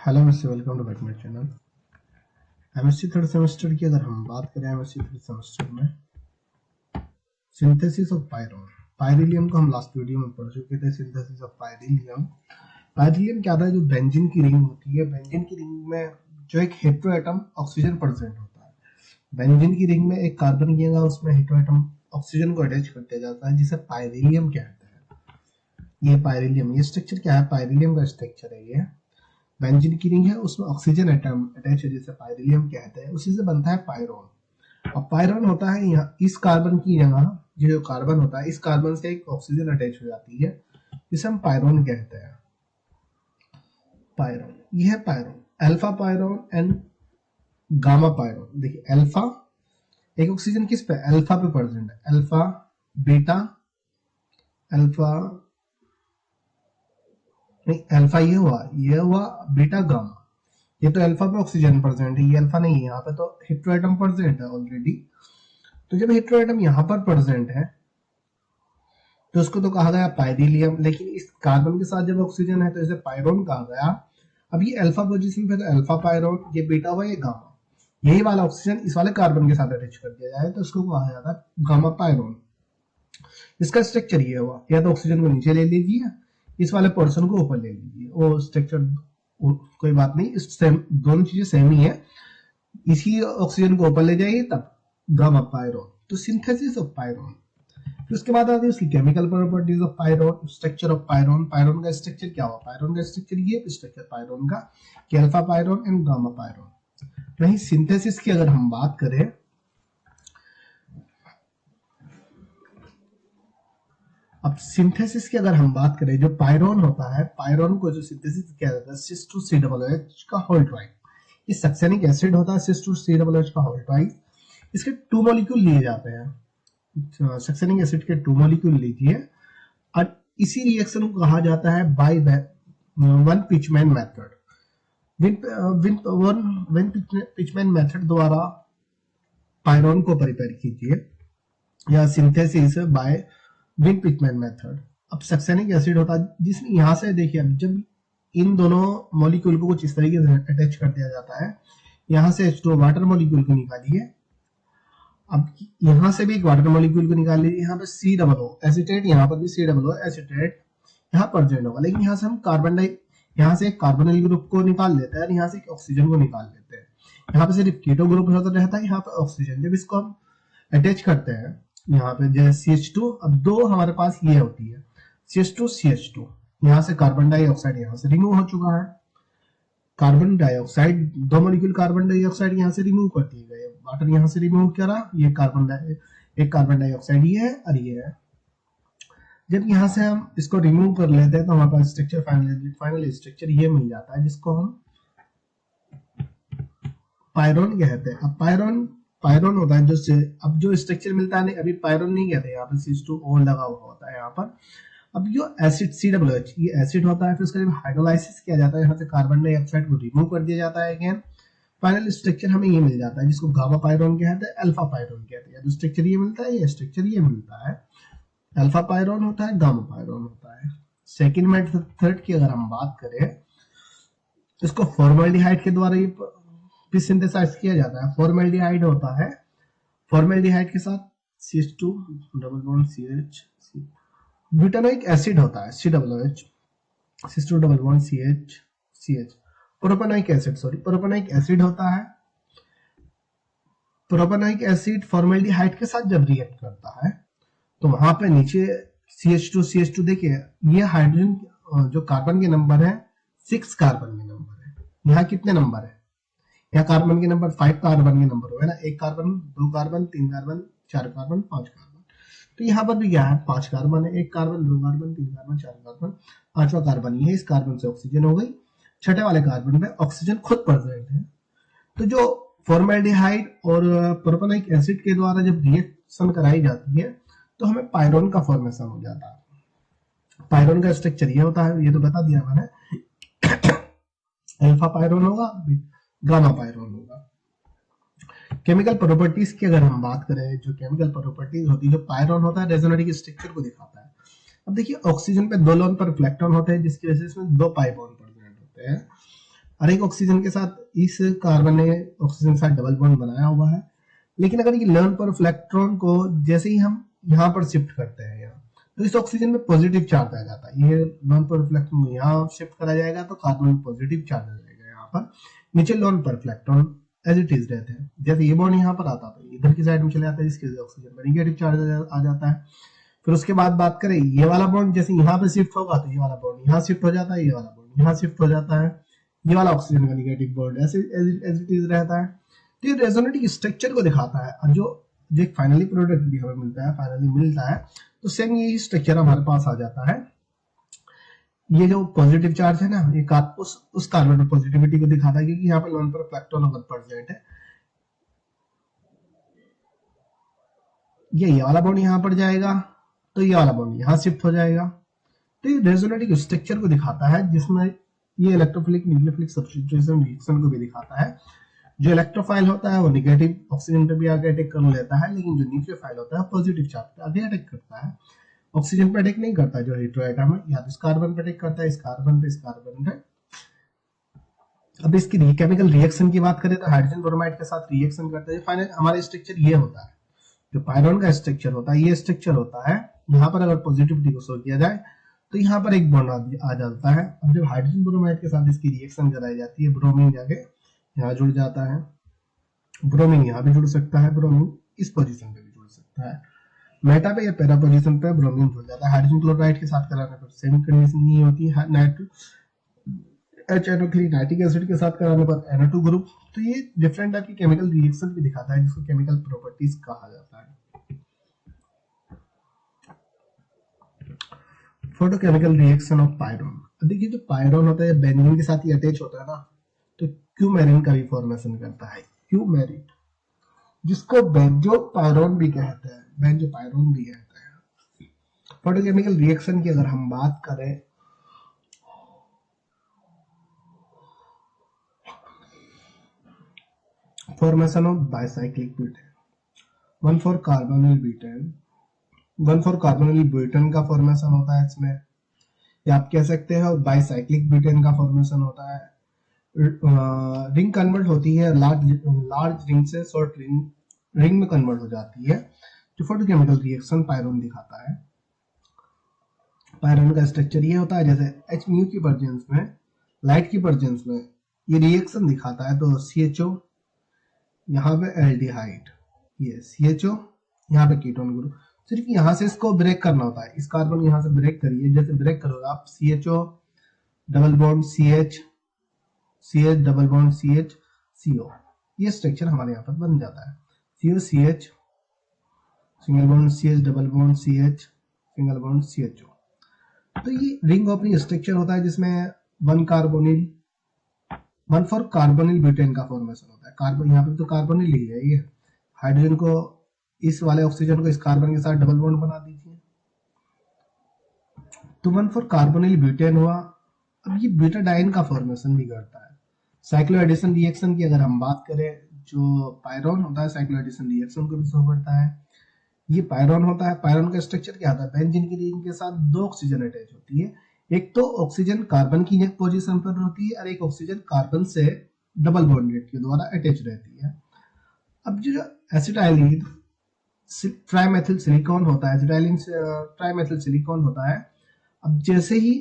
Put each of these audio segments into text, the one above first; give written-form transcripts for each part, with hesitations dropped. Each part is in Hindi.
Hello mister, welcome to back my channel. MSc third semester की अगर हम बात करें, एमएससी थर्ड सेमेस्टर में सिंथेसिस ऑफ पायरोन, पायरिलियम को हम लास्ट वीडियो में पढ़ चुके थे। सिंथेसिस ऑफ पायरिलियम, पायरिलियम क्या था? जो बेंजीन की रिंग होती है, बेंजीन की रिंग में जो एक हेटेरो एटम ऑक्सीजन प्रेजेंट होता है। बेंजीन की रिंग में एक कार्बन की जगह उसमें हेटेरो एटम ऑक्सीजन को अटैच कर दिया जाता है, जिसे पायरिलियम कहते हैं। ये पायरिलियम, ये स्ट्रक्चर क्या है? पायरिलियम का स्ट्रक्चर है ये। बेंजीन की रिंग है, उसमें ऑक्सीजन एटम अटैच है, जिसे पायरिलियम कहते हैं। उसी से बनता है पायरोन। और पायरोन होता है यहाँ इस कार्बन की जगह, ये जो कार्बन होता है, इस कार्बन से एक ऑक्सीजन अटैच हो जाती है, जिसे हम पायरोन कहते हैं। पायरोन, यह है pyrone. Alpha pyrone and gamma pyrone. देखिए अल्फा, एक ऑक्सीजन किस पे? अल्फा पे प्रेजेंट है। अल्फा, बीटा, अल्फा नहीं, अल्फा ये हुआ बीटा, गामा। ये तो अल्फा पे ऑक्सीजन प्रेजेंट है, ये अल्फा नहीं है। यहाँ पे तो हेटेरो एटम प्रेजेंट है ऑलरेडी। तो जब हेटेरो एटम यहाँ पर प्रेजेंट है तो उसको तो कहा गया पायरिलियम, लेकिन इस कार्बन के साथ जब ऑक्सीजन है तो इसे पायरोन कहा गया। अब ये अल्फा पोजीशन पे तो अल्फा पायरोन, ये बीटा हुआ, ये गामा। यही वाला ऑक्सीजन इस वाले कार्बन के साथ अटैच कर दिया जाए तो उसको कहा जाता है गामा पायरोन। इसका स्ट्रक्चर ये हुआ, या तो ऑक्सीजन को नीचे ले लीजिए, इस वाले पोर्शन को ऊपर ले लीजिए, वो स्ट्रक्चर कोई बात नहीं, इस सेम, दोनों चीजें सेम ही है। इसी ऑक्सीजन को ऊपर ले जाइए तब गामा पायरोन। तो सिंथेसिस ऑफ पायरोन। फिर उसके बाद आती है उसकी chemical properties of pyrone, structure of pyrone. Pyrone का स्ट्रक्चर क्या हुआ? पायरोन का स्ट्रक्चर ये स्ट्रक्चर पायरोन का कि alpha pyrone and gamma pyrone. वहीं सिंथेसिस की अगर हम बात करें, अब सिंथेसिस की अगर हम बात करें, जो पायरोन होता है, पायरोन को जो सिंथेसिस किया जाता है सिस टू सी डबल एच का होल ट्वाइस। ये सक्सेनिक एसिड होता है, सिस टू सी डबल एच का होल ट्वाइस। इसके 2 मॉलिक्यूल लिए जाते हैं। सक्सेनिक एसिड के 2 मॉलिक्यूल लीजिए और इसी रिएक्शन को कहा जाता है by one pitchman method. One pitchman method द्वारा पायरोन को प्रिपेयर कीजिए, या synthesis by win pitchman method. अब सक्सेनिक एसिड होता है जिसमें यहां से देखिए, जब इन दोनों मॉलिक्यूल को कुछ इस तरीके से अटैच कर दिया जाता है, यहां से H2 वाटर मॉलिक्यूल को निकालिए। अब यहां से भी एक वाटर मॉलिक्यूल को निकाल लीजिए, यहाँ पे C डबल O एसिटेट, यहाँ पर भी C डबल O एसिटेट यहाँ प्रेजेंट होगा। लेकिन यहाँ से हम यहाँ से एक कार्बोनिल ग्रुप को निकाल लेते हैं और यहाँ से एक ऑक्सीजन को निकाल लेते हैं। यहाँ पे सिर्फ कीटो ग्रुप होता रहता है, यहाँ पे ऑक्सीजन। जब इसको हम अटैच करते हैं यहाँ पे जैसे CH2, अब दो हमारे पास ये होती है CH2 CH2, यहाँ से कार्बन डाइऑक्साइड यहाँ से रिमूव हो चुका है। Carbon dioxide, 2 molecule carbon dioxide यहाँ से रिमूव कर दिए गए, वाटर यहाँ से रिमूव करा, ये एक कार्बन डाइऑक्साइड ये है और ये है। जब यहाँ से हम इसको रिमूव कर लेते हैं तो हमारे पास स्ट्रक्चर फाइनल स्ट्रक्चर ये मिल जाता है, जिसको हम पायरोन कहते हैं। अब पायरोन होता है अब जो स्ट्रक्चर मिलता है, अभी पायरोन नहीं कहते, यहाँ पे C2O लगा हुआ होता है यहाँ पर। अब जो एसिड COOH, ये एसिड होता है, फिर उसका जब हाइड्रोलाइसिस किया जाता है, यहाँ से कार्बन डाइऑक्साइड को रिमूव कर दिया जाता है अगेन। फाइनल स्ट्रक्चर हमें ये मिल जाता है, जिसको गामा पायरोन कहते हैं, अल्फा पायरोन कहते हैं। जो स्ट्रक्चर ये मिलता है, ये स्ट्रक्चर ये मिलता है, अल्फा पायरोन होता है, गामा पायरोन होता है। सेकेंड मेथड की अगर हम बात करें, इसको फॉर्मल्डिहाइड के द्वारा ये सिंथेसाइज किया जाता है। फॉर्मल्डिहाइड होता है, फॉर्मल्डिहाइड के साथ CH2 double bond CH, butanoic acid होता है COOH, CH2 double bond CH। Propanoic acid होता है। प्रोपेनोइक एसिड फॉर्मल्डिहाइड के साथ जब रिएक्ट करता है तो वहां पे नीचे CH2 देखिए, ये हाइड्रोजन जो कार्बन के नंबर है 6 कार्बन के नंबर है। यहाँ कितने नंबर है? यहाँ कार्बन के नंबर 5 कार्बन के नंबर हो, है ना। 1 carbon, 2 carbon, 3 carbon, 4 carbon, 5 carbon. तो यहाँ पर भी क्या है? 5 कार्बन है। 1 कार्बन, 2 कार्बन, 3 कार्बन, 4 कार्बन, 5वां कार्बन ये है। इस कार्बन से ऑक्सीजन हो गई, छठे वाले कार्बन पे ऑक्सीजन खुद प्रेजेंट है। तो जो फॉर्मल्डिहाइड और प्रोपेनोइक एसिड के द्वारा जब रिएक्शन कराई जाती है तो हमें पायरोन का फॉर्मेशन हो जाता है। पायरोन का स्ट्रक्चर ये होता है, ये तो बता दिया मैंने। अल्फा पायरोन होगा, गामा पायरोन होगा। केमिकल प्रॉपर्टीज की अगर हम बात करें, जो केमिकल प्रॉपर्टीज होती है, जो पायरोन होता है रेजोनेटिक स्ट्रक्चर को दिखाता है। अब देखिए ऑक्सीजन पे 2 लोन पर इलेक्ट्रॉन होते हैं, जिसकी वजह से इसमें 2 पाई बॉन्ड प्रेजेंट होते हैं। और एक ऑक्सीजन के साथ इस कार्बन ने ऑक्सीजन के साथ डबल बॉन्ड बनाया हुआ है। लेकिन अगर ये लर्न पर इलेक्ट्रॉन को जैसे ही हम यहाँ पर शिफ्ट करते हैं यहाँ, तो इस ऑक्सीजन में पॉजिटिव चार्ज आ जाता है। ये लर्न पर इलेक्ट्रॉन को यहाँ शिफ्ट करा जाएगा तो कार्बन में पॉजिटिव चार्ज आ जाएगा यहाँ पर, नीचे लर्न पर इलेक्ट्रॉन एज इट इज रहते हैं। जैसे ये बॉन्ड यहाँ पर आता है तो इधर की साइड में चले जाता है, जिसके वजह से ऑक्सीजन पर निगेटिव चार्ज आ जाता है। फिर उसके बाद बात करें ये वाला बॉन्ड, जैसे यहाँ पे शिफ्ट होगा तो ये वाला बॉन्ड यहाँ शिफ्ट हो जाता है, ये वाला बॉन्ड यहाँ शिफ्ट हो जाता है, ये वाला ऑक्सीजन का निगेटिव बॉन्ड ऐसे एज इट इज रहता है। तो ये रेजोनेटिक स्ट्रक्चर को दिखाता है। और जो फाइनली प्रोडक्ट भी हमें मिलता है तो सेम यही स्ट्रक्चर हमारे पास आ जाता है। ये जो पॉजिटिव चार्ज है ना, ये उस कार्बन पर पॉजिटिविटी को दिखाता है, क्योंकि यहाँ पर लोन पर इलेक्ट्रॉन अगर प्रेजेंट है। ये वाला बॉन्ड यहाँ पर जाएगा तो ये वाला बॉन्ड यहाँ शिफ्ट हो जाएगा। तो ये रेजोनेटिक स्ट्रक्चर को दिखाता है, जिसमें ये इलेक्ट्रोफिलिक न्यूक्लियोफिलिक सब्स्टिट्यूशन रिएक्शन को भी दिखाता है। जो इलेक्ट्रोफाइल होता है वो नेगेटिव ऑक्सीजन पे भी आगे अटैक कर लेता है, लेकिन जो न्यूक्लियोफाइल होता है पॉजिटिव चार्ज पे आगे अटैक करता है, ऑक्सीजन पे अटैक नहीं करता। जो हेटेरोएटम है या इस कार्बन पे अटैक करता है, इस कार्बन पे। अब इसकी केमिकल रिएक्शन की बात करें तो हाइड्रोजन ब्रोमाइड के साथ रिएक्शन करता है। फाइनल हमारा स्ट्रक्चर ये होता है, जो पायरोन का स्ट्रक्चर होता है ये स्ट्रक्चर होता है। यहाँ पर अगर पॉजिटिविटी को शो किया जाए तो यहाँ पर एक बॉन्ड आ जाता है। अब जब हाइड्रोजन ब्रोमाइड के साथ इसकी रिएक्शन कराई जाती है, ब्रोमीन जाके यहाँ जुड़ जाता है, ब्रोमीन यहाँ भी जुड़ सकता है, ब्रोमीन इस पोजीशन पे भी जुड़ सकता है, मेटा पे या पैरा पोजीशन पे ब्रोमीन जुड़ जाता है। हाइड्रोजन क्लोराइड के साथ कराने पर सेम कंडीशन नहीं होती है। HNO3 नाइट्रिक एसिड के साथ कराने पर NO2 ग्रुप। तो ये डिफरेंट टाइप की केमिकल रिएक्शन भी दिखाता है, जिसको केमिकल प्रॉपर्टीज कहा जाता है। Photochemical reaction of pyrone. देखिए जो पायरोन होता है बेंजीन के साथ ही अटैच होता है ना, तो क्यूमेरिन का भी फॉर्मेशन करता है। क्यूमेरिन जिसको बेंजो पायरोन भी कहते हैं, बेंजो पायरोन भी कहते हैं। फोटोकेमिकल रिएक्शन की अगर हम बात करें, फॉर्मेशन ऑफ बाइसाइक्लिक ब्यूटेन, 1,4-कार्बोनिल ब्यूटेन का फॉर्मेशन होता है इसमें, या आप कह सकते हैं बाइसाइक्लिक ब्यूटेन का फॉर्मेशन होता है। रिंग कन्वर्ट होती है, लार्ज रिंग से शॉर्ट रिंग में कन्वर्ट हो जाती है। जो फोटोकेमिकल रिएक्शन पायरोन दिखाता है, पायरोन का स्ट्रक्चर ये होता है, जैसे H म्यू की प्रेजेंस में, लाइट की प्रेजेंस में ये रिएक्शन दिखाता है। तो CHO यहाँ पे एल्डिहाइड, ये CHO यहाँ पे कीटोन ग्रुप। सिर्फ यहाँ से इसको ब्रेक करना होता है, इस कार्बन यहाँ से ब्रेक करिए, जैसे ब्रेक करोगे आप CHO double bond CH double bond CH CO, ये स्ट्रक्चर हमारे यहाँ पर बन जाता है। COCH single bond CH double bond CH single bond CHO। तो ये रिंग ओपनिंग स्ट्रक्चर होता है, जिसमें 1,4-कार्बोनिल ब्यूटेन का फॉर्मेशन होता है। कार्बन यहाँ पे तो कार्बोनिल ही है, ये हाइड्रोजन को इस वाले ऑक्सीजन को इस कार्बन के साथ डबल बॉन्ड बना दीजिए, तो 1,4-कार्बोनिल ब्यूटेन हुआ। अब ये ब्यूटाडाइन का फॉर्मेशन भी करता है। साइक्लोएडिशन रिएक्शन की अगर हम बात करें, जो पायरोन होता है साइक्लोएडिशन रिएक्शन को भी शो करता है। ये पायरोन होता है, पायरोन का स्ट्रक्चर क्या होता है, बेंजीन की रिंग के साथ 2 ऑक्सीजन अटैच होती है। एक तो ऑक्सीजन कार्बन की एक पोजीशन पर होती है और एक ऑक्सीजन कार्बन से डबल बॉन्ड के द्वारा अटैच रहती है। अब जो एसिटाइलिन ट्राइमेथिल सिलिकॉन होता है, एसिटाइलिन ट्राइमेथिल सिलिकॉन होता है। अब जैसे ही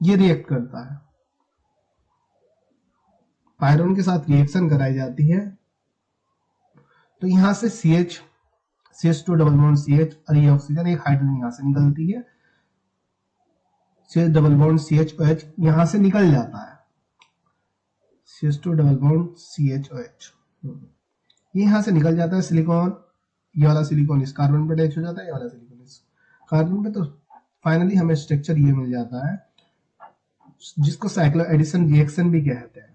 ये रिएक्ट करता है, पायरोन के साथ रिएक्शन कराई जाती है, तो यहां से CH2 डबल बॉन्ड CH और ये ऑक्सीजन, एक हाइड्रोजन यहां से निकलती है, CH डबल बॉन्ड CHOH यहां से निकल जाता है, CH2 डबल बॉन्ड CHOH ये यहां से निकल जाता है। सिलिकॉन, ये वाला सिलिकॉन इस कार्बन पे अटैच हो जाता है, ये वाला सिलिकॉन इस कार्बन पे। तो फाइनली हमें स्ट्रक्चर ये मिल जाता है, जिसको साइक्लोएडिशन रिएक्शन भी कहते हैं।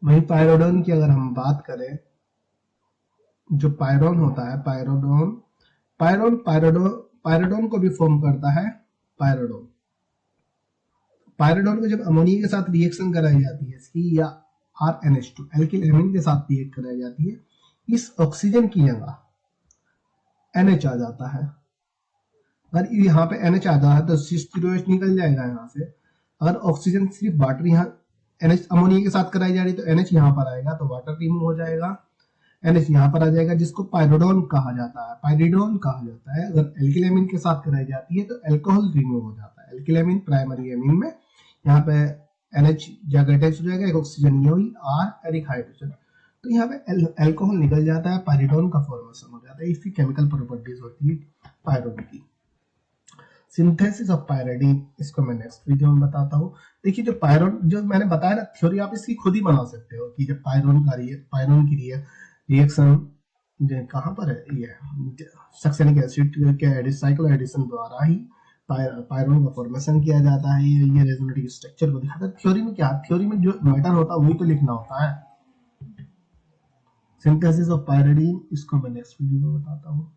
वही पायरोडोन की अगर हम बात करें, जो पायरोन होता है, पायरोडोन को भी फॉर्म करता है। पायरोडोन को जब अमोनिया के साथ रिएक्शन कराई जाती है, इसकी या RNH2 एल्किल एमीन के साथ रिएक्ट कराई जाती है, इस ऑक्सीजन की जगह NH आ जाता है। अगर यहाँ पे NH आ जाता है तो C2H निकल जाएगा यहाँ से, अगर ऑक्सीजन सिर्फ वाटर यहाँ NH अमोनिया के साथ कराई जा रही तो NH यहाँ पर आएगा तो वाटर रिमूव हो जाएगा, NH यहाँ पर आ जाएगा जिसको पायरिडोन कहा जाता है, पायरिडोन कहा जाता है। अगर एल्किल के साथ कराई जाती है तो अल्कोहल रिमूव हो जाता है। एल्किल प्राइमरी एमीन में यहाँ पे NH जगह अटैच हो जाएगा, एक ऑक्सीजन ये हुई R और एक हाइड्रोजन, तो यहाँ पे अल्कोहल निकल जाता है, पायरिडोन का फॉर्मेशन हो जाता है। इसकी केमिकल प्रॉपर्टीज होती है पायरोन की। सिंथेसिस ऑफ पायरिडीन, इसको मैं नेक्स्ट वीडियो में बताता हूँ। देखिए जो पायरोन, जो मैंने बताया ना थ्योरी, आप इसकी खुद ही बना सकते हो कि जब पायरोन की रिएक्शन कहाँ पर है, ये सक्सेनिक एसिड के साइक्लो एडिशन द्वारा ही पायरोन का फॉर्मेशन किया जाता है। ये रेजोनेटिव स्ट्रक्चर को दिखाता है। थ्योरी में क्या, थ्योरी में जो मैटर होता है वही तो लिखना होता है। सिंथेसिस ऑफ पायरिडीन, इसको मैं नेक्स्ट वीडियो में बताता हूँ।